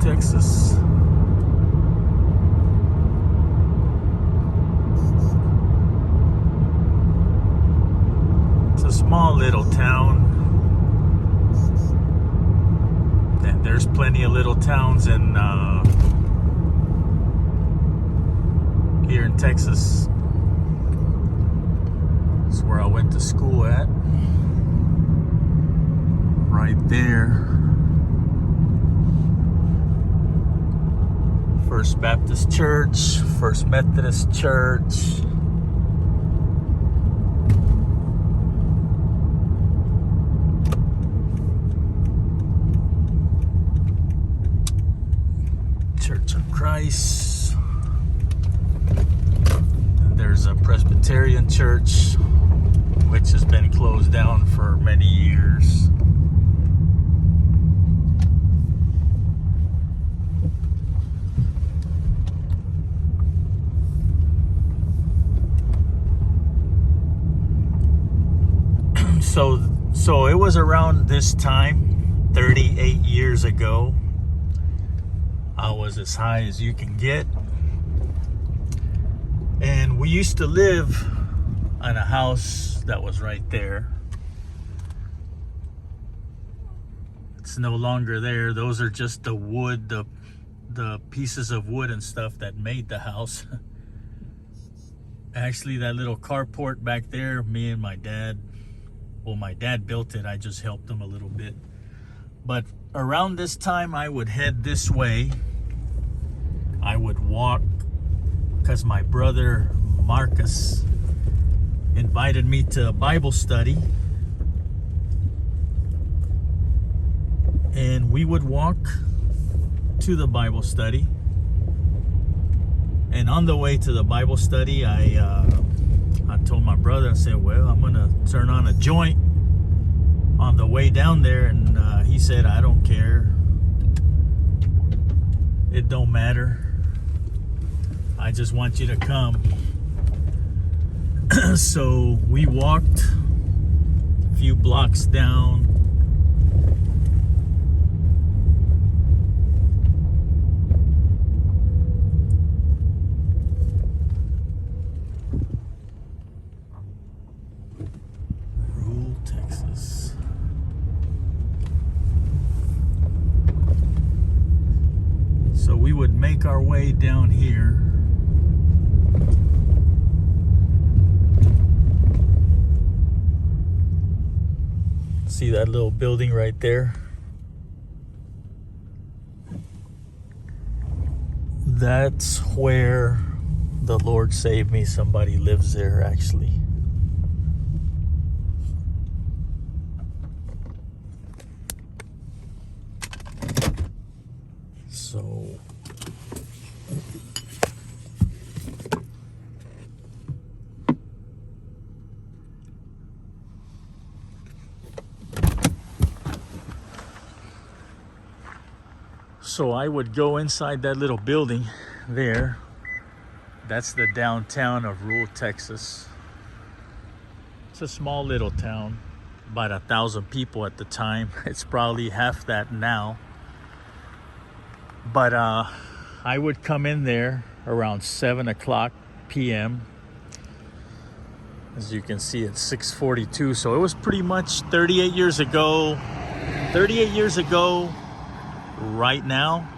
Texas. It's a small little town. And there's plenty of little towns in here in Texas. That's where I went to school at. Right there. First Baptist Church, First Methodist Church. Church of Christ. And there's a Presbyterian church, which has been closed down for many years. So it was around this time, 38 years ago. I was as high as you can get. And we used to live in a house that was right there. It's no longer there. Those are just the wood, the pieces of wood and stuff that made the house. Actually, that little carport back there, me and my dad, well, my dad built it. I just helped him a little bit. But around this time, I would head this way. I would walk because my brother Marcus invited me to a Bible study. And we would walk to the Bible study. And on the way to the Bible study, I told my brother, I said, well, I'm going to turn on a joint on the way down there. And he said, I don't care. It don't matter. I just want you to come. So we walked a few blocks down. Rural Texas. So we would make our way down here. See that little building right there? That's where the Lord saved me. Somebody lives there, actually. So I would go inside that little building there. That's the downtown of rural Texas. It's a small little town, about 1,000 people at the time. It's probably half that now. But I would come in there around 7 o'clock p.m. As you can see, it's 6:42. So it was pretty much 38 years ago. 38 years ago, right now,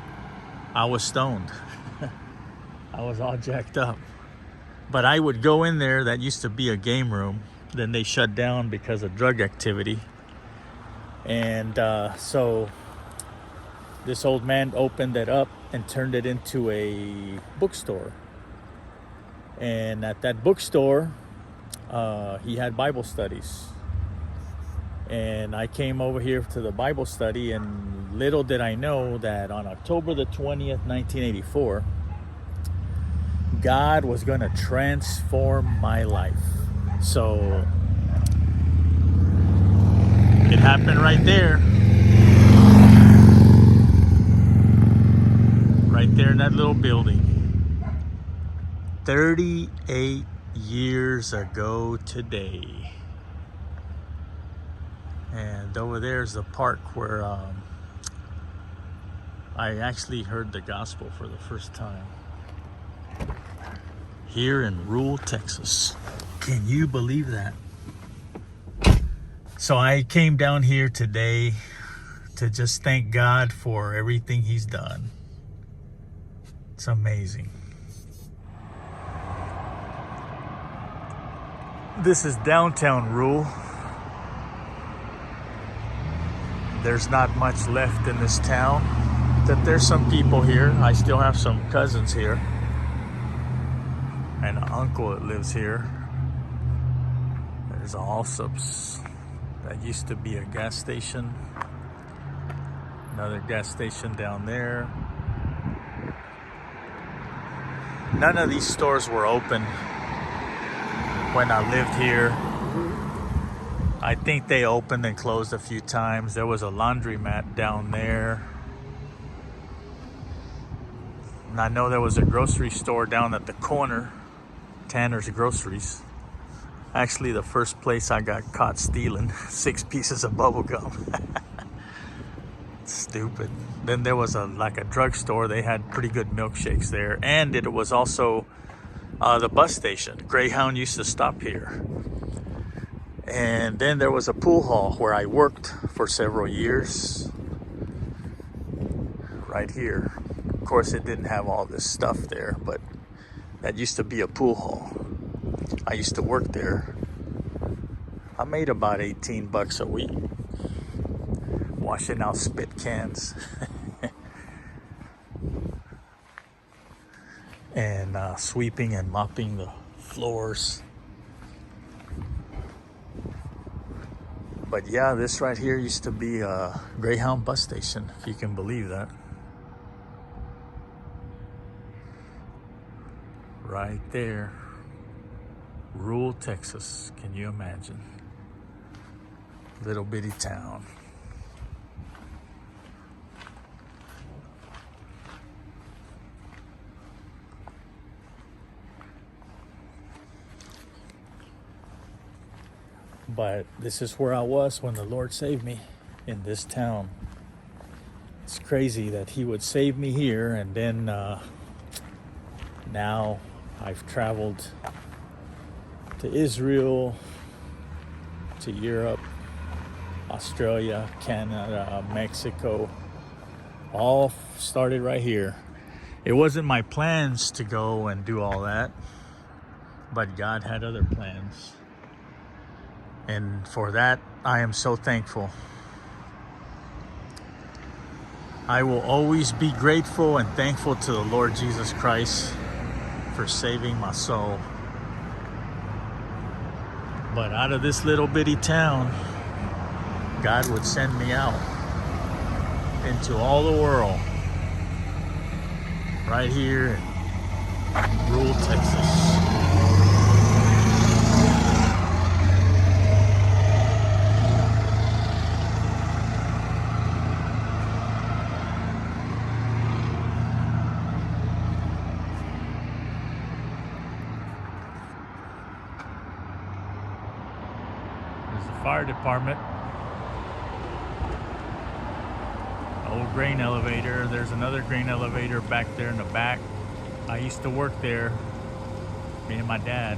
I was stoned. I was all jacked up. But I would go in there. That used to be a game room. Then they shut down because of drug activity. And so this old man opened it up and turned it into a bookstore. And at that bookstore, he had Bible studies. And I came over here to the Bible study, and little did I know that on October the 20th, 1984, God was going to transform my life. So it happened right there. Right there in that little building. 38 years ago today. And over there's the park where I actually heard the gospel for the first time here in rural Texas. Can you believe that? So I came down here today to just thank God for everything He's done. It's amazing. This is downtown Rule. There's not much left in this town. That there's some people here. I still have some cousins here. And an uncle that lives here. There's Allsup's. That used to be a gas station. Another gas station down there. None of these stores were open when I lived here. I think they opened and closed a few times. There was a laundromat down there. And I know there was a grocery store down at the corner, Tanner's Groceries. Actually, the first place I got caught stealing 6 pieces of bubble gum. Stupid. Then there was a drugstore. They had pretty good milkshakes there. And it was also the bus station. Greyhound used to stop here. And then there was a pool hall where I worked for several years. Right here. Of course, it didn't have all this stuff there, but that used to be a pool hall. I used to work there. I made about $18 a week washing out spit cans and sweeping and mopping the floors. But yeah, this right here used to be a Greyhound bus station, if you can believe that. Right there. Rural Texas, can you imagine? Little bitty town. But this is where I was when the Lord saved me, in this town. It's crazy that He would save me here, and then now I've traveled to Israel, to Europe, Australia, Canada, Mexico. All started right here. It wasn't my plans to go and do all that, but God had other plans. And for that, I am so thankful. I will always be grateful and thankful to the Lord Jesus Christ for saving my soul. But out of this little bitty town, God would send me out into all the world, right here in rural Texas. There's the fire department. Old grain elevator. There's another grain elevator back there in the back. I used to work there, me and my dad.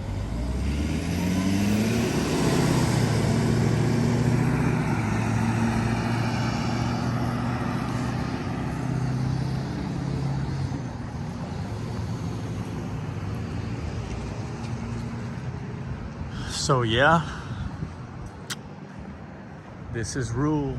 So yeah, this is Rule.